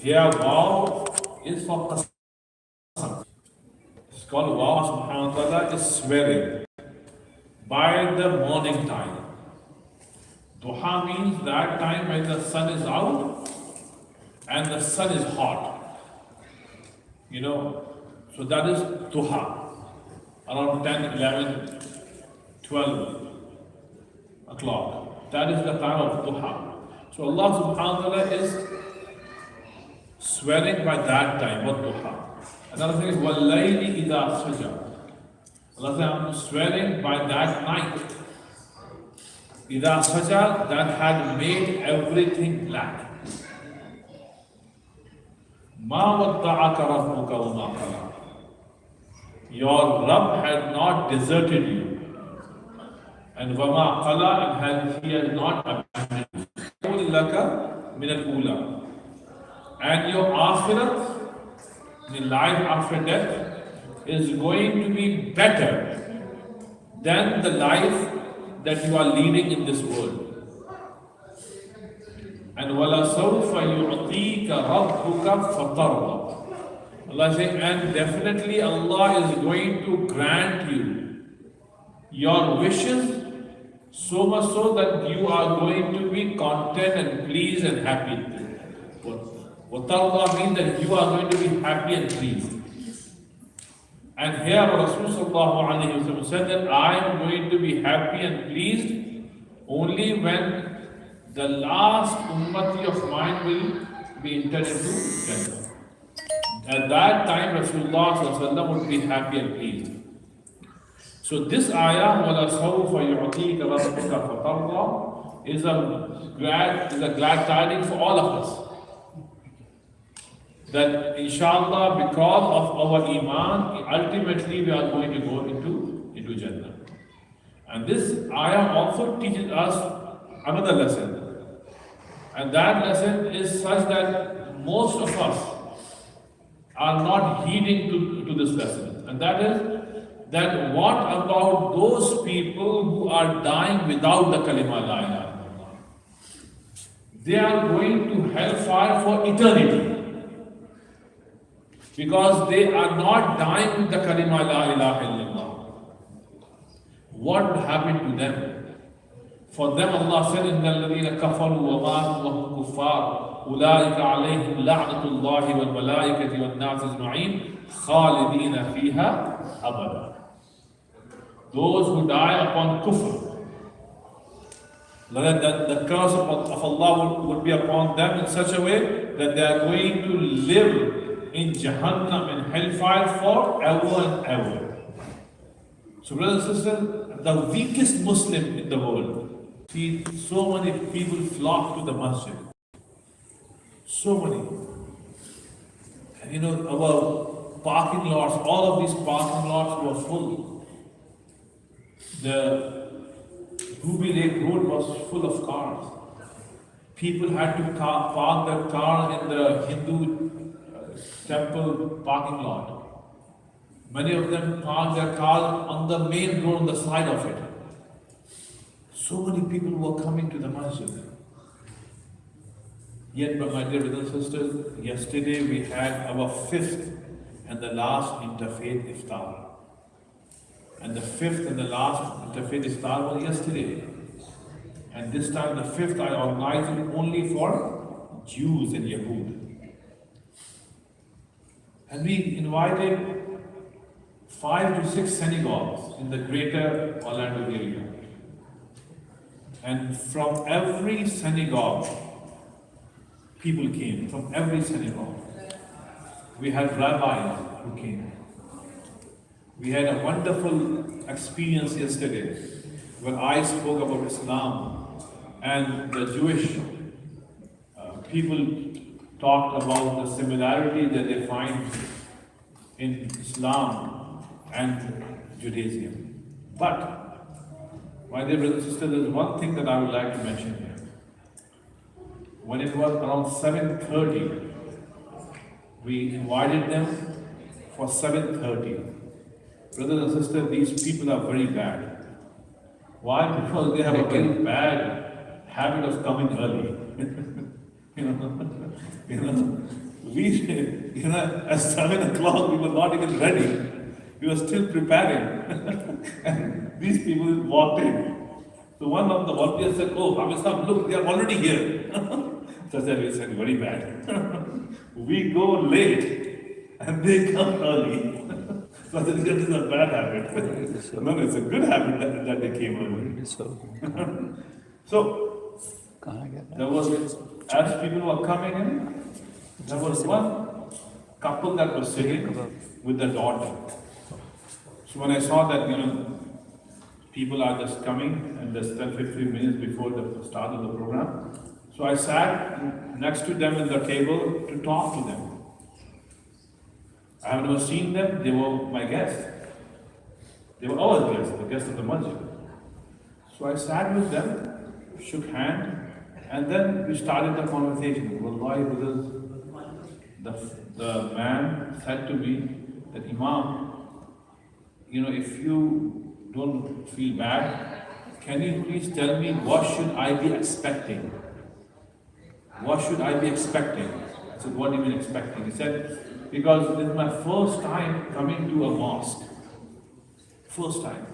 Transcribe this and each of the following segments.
Here, wow is for qasam. It's called wow subhanahu wa ta'ala is swearing by the morning time. Duha means that time when the sun is out and the sun is hot. So that is duha. Around 10, 11, 12 o'clock. That is the time of duha. So Allah subhanahu wa ta'ala is swearing by that time, what duha. Another thing is walayli idha saja. Allah says, I'm swearing by that night. Idha saja, that had made everything black. Ma wadda'aka rabbuka wa ma qala. Your Rabb had not deserted you. And wama qala, and he has not abandoned you. Laka min al-ula. And your akhirat, the life after death, is going to be better than the life that you are leading in this world. And وَلَسَوْفَ يُعْطِيكَ رَبُّكَ فَتَرْضَى. Allah says, and definitely Allah is going to grant you your wishes, so much so that you are going to be content and pleased and happy. وَتَرْضَى means that you are going to be happy and pleased. And here Rasulullah said that I am going to be happy and pleased only when the last ummati of mine will be entered into Jannah. At that time Rasulullah would be happy and pleased. So this ayah, وَلَسَوْفَ يُعْطِيكَ رَبُّكَ فَتَرْضَى, is a glad tidings for all of us. That inshallah, because of our iman, ultimately we are going to go into Jannah. And this ayah also teaches us another lesson. And that lesson is such that most of us are not heeding to this lesson. And that is, that what about those people who are dying without the kalima la ilaha illallah? They are going to hellfire for eternity. Because they are not dying with the kalima la ilaha illallah. What would happen to them? For them Allah said, إِنَّ الَّذِينَ كَفَرُوا وَمَاتُوا وَهُمْ كُفَّارٌ أُولَٰئِكَ عَلَيْهِمْ لَعْنَةُ اللَّهِ وَالْمَلَائِكَةِ وَالنَّاسِ أَجْمَعِينَ خَالِدِينَ فِيهَا أَبَدًا. Those who die upon kufr, the curse of Allah would be upon them in such a way that they are going to live in Jahannam, in hellfire forever and ever. So brothers and sisters, the weakest Muslim in the world, see so many people flock to the masjid. So many. And our parking lots, all of these parking lots were full. The Ruby Lake Road was full of cars. People had to park their car in the Hindu temple parking lot. Many of them parked their cars on the main road on the side of it. So many people were coming to the masjid. Yet, my dear brothers and sisters, yesterday we had our fifth and the last interfaith iftar. And the fifth and the last interfaith iftar was yesterday. And this time, the fifth, I organized it only for Jews and Yahud. And we invited 5 to 6 synagogues in the greater Orlando area. And from every synagogue, people came, from every synagogue. We had rabbis who came. We had a wonderful experience yesterday where I spoke about Islam and the Jewish people talked about the similarity that they find in Islam and Judaism. But, my dear brothers and sisters, there's one thing that I would like to mention here. When it was around 7:30, we invited them for 7:30. Brothers and sisters, these people are very bad. Why? Because they have a very bad habit of coming early. You know, at 7 o'clock, we were not even ready. We were still preparing. And these people walked in. So one of the volunteers said, "Oh, Hamid, look, they are already here." So I said, very bad. We go late and they come early. So I said, this is a bad habit. No, it's a good habit that they came early. So there was, as people were coming in, there was one couple that was sitting with their daughter. So when I saw that, people are just coming and just 10-15 minutes before the start of the program, so I sat next to them at the table to talk to them. I have never seen them, they were my guests. They were our guests, the guests of the masjid. So I sat with them, shook hands, and then we started the conversation. Wallahi, brothers, the man said to me that, Imam, if you don't feel bad, can you please tell me what should I be expecting? What should I be expecting? I said, what do you mean expecting? He said, because this is my first time coming to a mosque. First time.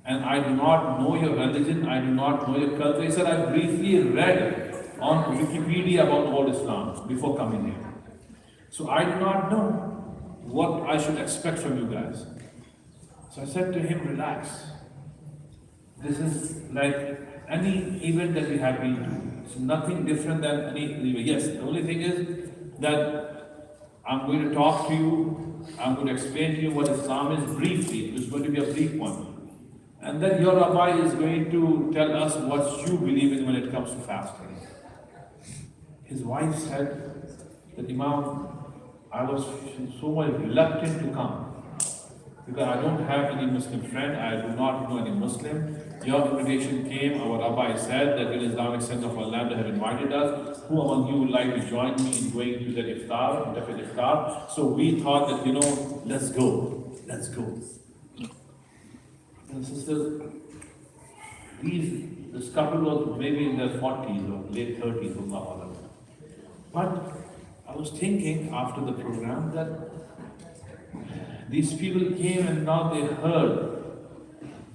And I do not know your religion, I do not know your culture. He said, I briefly read on Wikipedia about old Islam before coming here. So I do not know what I should expect from you guys. So I said to him, relax. This is like any event that we have been to. It's nothing different than any event. Yes, the only thing is that I'm going to talk to you, I'm going to explain to you what Islam is briefly. It's going to be a brief one. And then your rabbi is going to tell us what you believe in when it comes to fasting. His wife said that, Imam, I was so much reluctant to come because I don't have any Muslim friend, I do not know any Muslim. Your invitation came, our rabbi said that in Islamic sense of Allah, they have invited us. Who among you would like to join me in going to the iftar? So we thought that, let's go. And sisters, this couple was maybe in their 40s or late 30s, Allah. But I was thinking after the program that these people came and now they heard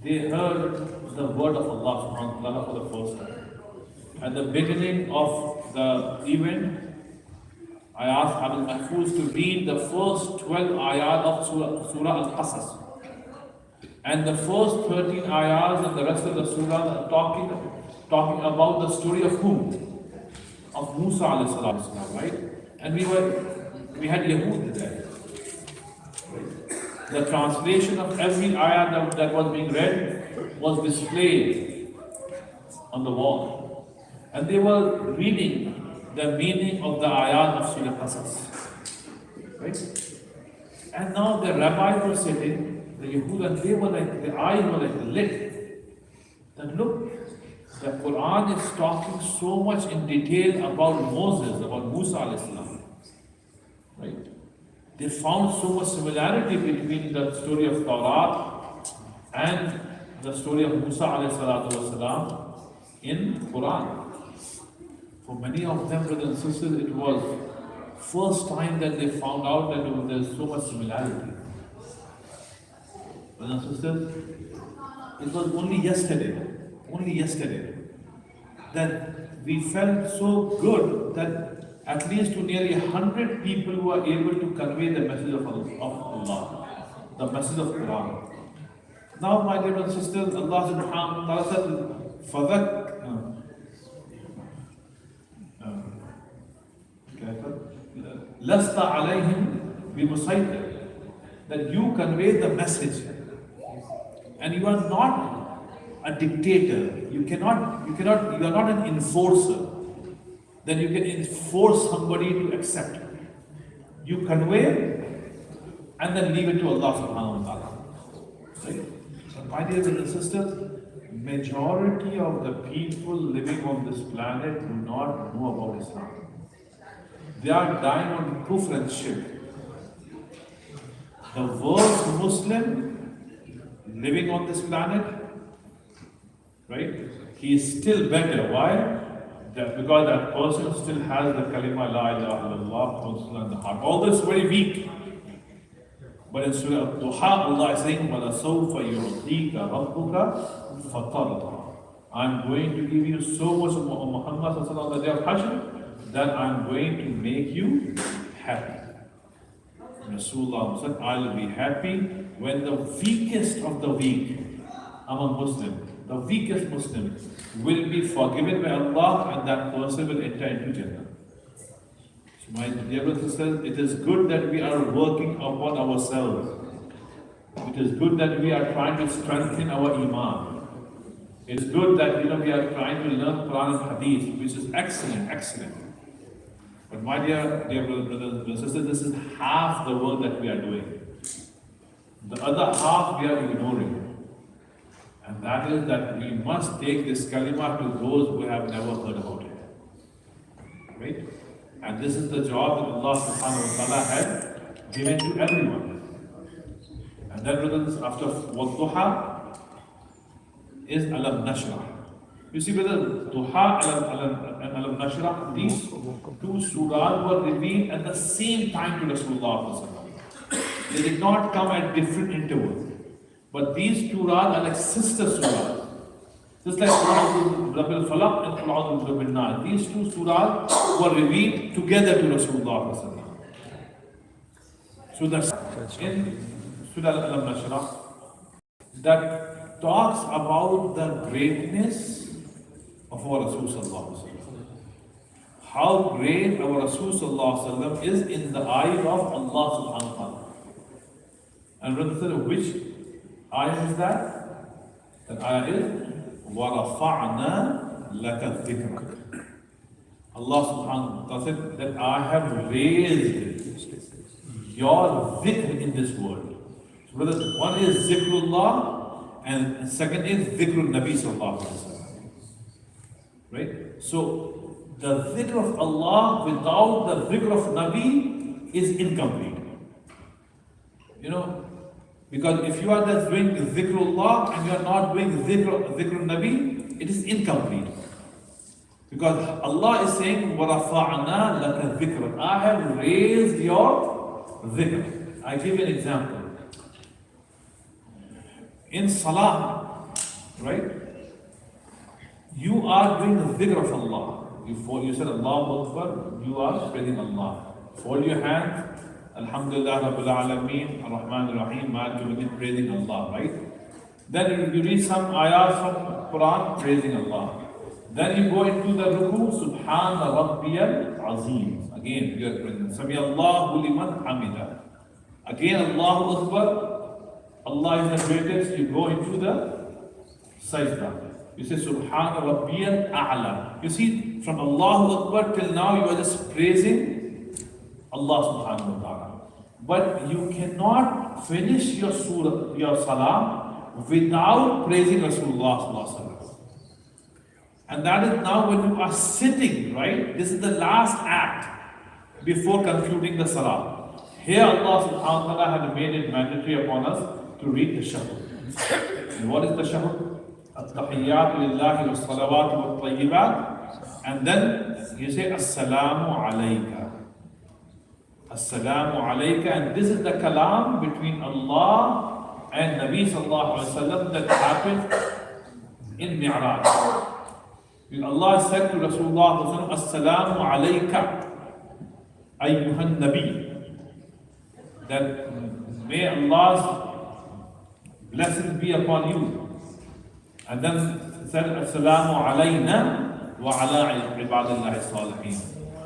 the word of Allah subhanahu wa ta'ala for the first time. At the beginning of the event, I asked Abdul Mahfouz to read the first 12 ayat of Surah Al-Qasas. And the first 13 ayahs and the rest of the surah are talking about the story of whom? Of Musa alayhi salam, right? And we had Yahud there. Right? The translation of every ayah that was being read was displayed on the wall. And they were reading the meaning of the ayat of Surah Qasas. Right? And now the rabbis were sitting, the Yahud, and they were like, their eyes were like lit. That look, the Quran is talking so much in detail about Moses, about Musa alayhi salam. Right? They found so much similarity between the story of Torah and the story of Musa alayhi salatu wasalam in Quran. For many of them, brothers and sisters, it was first time that they found out that there is so much similarity. Brothers and sisters, it was only yesterday, that we felt so good that at least to nearly 100 people who are able to convey the message of Allah, the message of Quran. Now, my dear brothers and sisters, Allah subhanahu wa ta'ala said, Lasta alayhim bimusaytir, that you convey the message and you are not a dictator, you are not an enforcer, then you can enforce somebody to accept. You convey and then leave it to Allah subhanahu wa ta'ala. Right? So my dear brothers and sisters, majority of the people living on this planet do not know about Islam. They are dying on kufr and shirk. The worst Muslim living on this planet, right? He is still better. Why? that because that person still has the kalima la ilaha illallah constantly in the heart. Although it's very weak. But in Surah Al-Duha, Allah is saying, وَلَسَوْفَ يُعْطِيكَ رَبُّكَ فَتَرْضَى. I'm going to give you so much of Muhammad on the day of Hashr that I'm going to make you happy. Rasulullah said, I'll be happy when the weakest of the weak among Muslims, the weakest Muslim, will be forgiven by Allah and that person will enter into Jannah. So my dear brothers and sisters, it is good that we are working upon ourselves. It is good that we are trying to strengthen our Iman. It is good that we are trying to learn Quran and Hadith, which is excellent, excellent. But my dear brothers and sisters, this is half the work that we are doing. The other half we are ignoring. And that is that we must take this kalima to those who have never heard about it. Right? And this is the job that Allah subhanahu wa ta'ala had given to everyone. And then brothers, after Wadduha is Alam Nashrah. You see whether Duha and Alam Nashrah, these two surahs were revealed at the same time to Rasulullah. They did not come at different intervals. But these two surahs are like sister surahs. Just like Rabbil Falaq and Rabbil Nas. These two surahs were revealed together to Rasulullah. So that's in Surah Al-Nashrah that talks about the greatness of our Rasul. How great our Rasul is in the eyes of Allah subhanahu wa ta'ala. And brother, which ayah is that? That ayah is وَرَفَعْنَا لَكَ ذِكْرَكَ. Allah subhanahu wa ta'ala said that I have raised your dhikr in this world. So brothers, one is zikrullah and second is zikrul Nabi sallallahu alaihi wasallam. Right? So the dhikr of Allah without the dhikr of Nabi is incomplete. Because if you are just doing zikrullah and you are not doing zikrul Nabi, it is incomplete. Because Allah is saying, وَرَفَعْنَا لَكَ ذِكْرًا. I have raised your dhikr. I give you an example. In salah, right? You are doing the dhikr of Allah. You said Allahu Akbar, you are praising Allah. Fold your hands. Alhamdulillah Rabbil Alameen, Ar-Rahman Ar-Rahim, Malik Yawmiddin, praising Allah, right? Then you read some ayahs from Quran, praising Allah. Then you go into the ruku, Subhana Rabbiyal Azim. Again, you are praising. Sami Allahu liman hamida. Again, Allahu Akbar. Allah is the greatest. You go into the sajda. You say Subhana Rabbiyal A'la. You see, from Allahu Akbar till now, you are just praising Allah subhanahu wa ta'ala. But you cannot finish your surah, your salah without praising Rasulullah sallallahu alaihi wasallam. And that is now when you are sitting, right? This is the last act before concluding the salah. Here Allah subhanahu wa ta'ala had made it mandatory upon us to read the shahud. And what is the shahud? At-tahiyyatu lillahi wa salawatu wa tayyibat. And then you say Assalamu alayka. Assalamu alayka, and this is the kalam between Allah and Nabi sallallahu alaihi wasallam that happened in Mi'raj. Allah said to Rasulullah, Assalamu alayka, ayyuhan Nabi, that may Allah's blessings be upon you. And then said, Assalamu alayna wa ala ibadillahi salihin.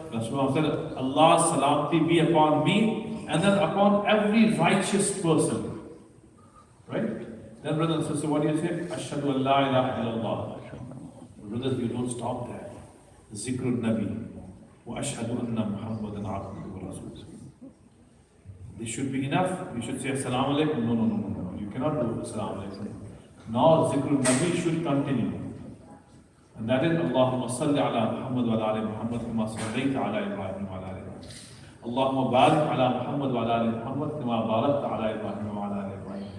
Rasulullah said, Allah's salamti be upon me and then upon every righteous person. Right? Then brothers and sisters, what do you say? Ashhadu an la ilaha illallah. Brothers, you don't stop there. Zikrul Nabi. Wa ashhadu anna Muhammadan abduhu wa rasuluh. This should be enough. You should say Assalamu alaikum. No. You cannot do Assalamu alaikum. Now Zikrul Nabi should continue. And that is Allahumma salli ala Muhammad wa ala ali Muhammad kama sallaita ala Ibrahim wa ala ali Ibrahim. Allahumma barik ala Muhammad wa ala ali Muhammad kama barakta ala Ibrahim wa ala ali Ibrahim.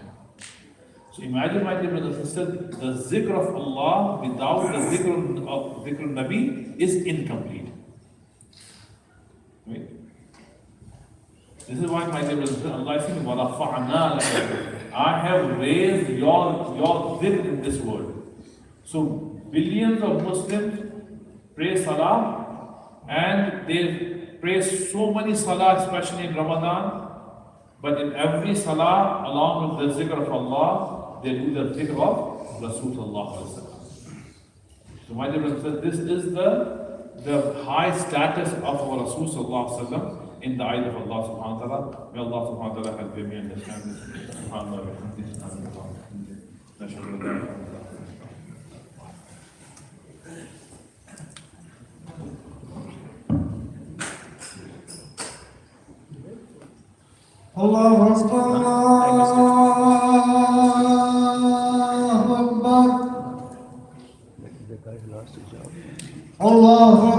So imagine, my dear brothers and sisters, the zikr of Allah without the zikr of Nabi is incomplete. Right? This is why, my dear brothers and sisters, Allah is saying, وَرَفَعْنَا لَكَ. I have raised your zikr in this world. So billions of Muslims pray salah, and they pray so many salah, especially in Ramadan. But in every salah, along with the zikr of Allah, they do the zikr of Rasulullah. So my dear brothers, this is the high status of our Rasulullah in the eyes of Allah subhanahu wa ta'ala. May Allah subhanahu wa ta'ala help me understand this. SubhanAllah wa bihamdihi, subhanallah wa bihamdihi. Nashhadu an la ilaha illa Allah. Allahu Akbar, Allahu Akbar, Allahu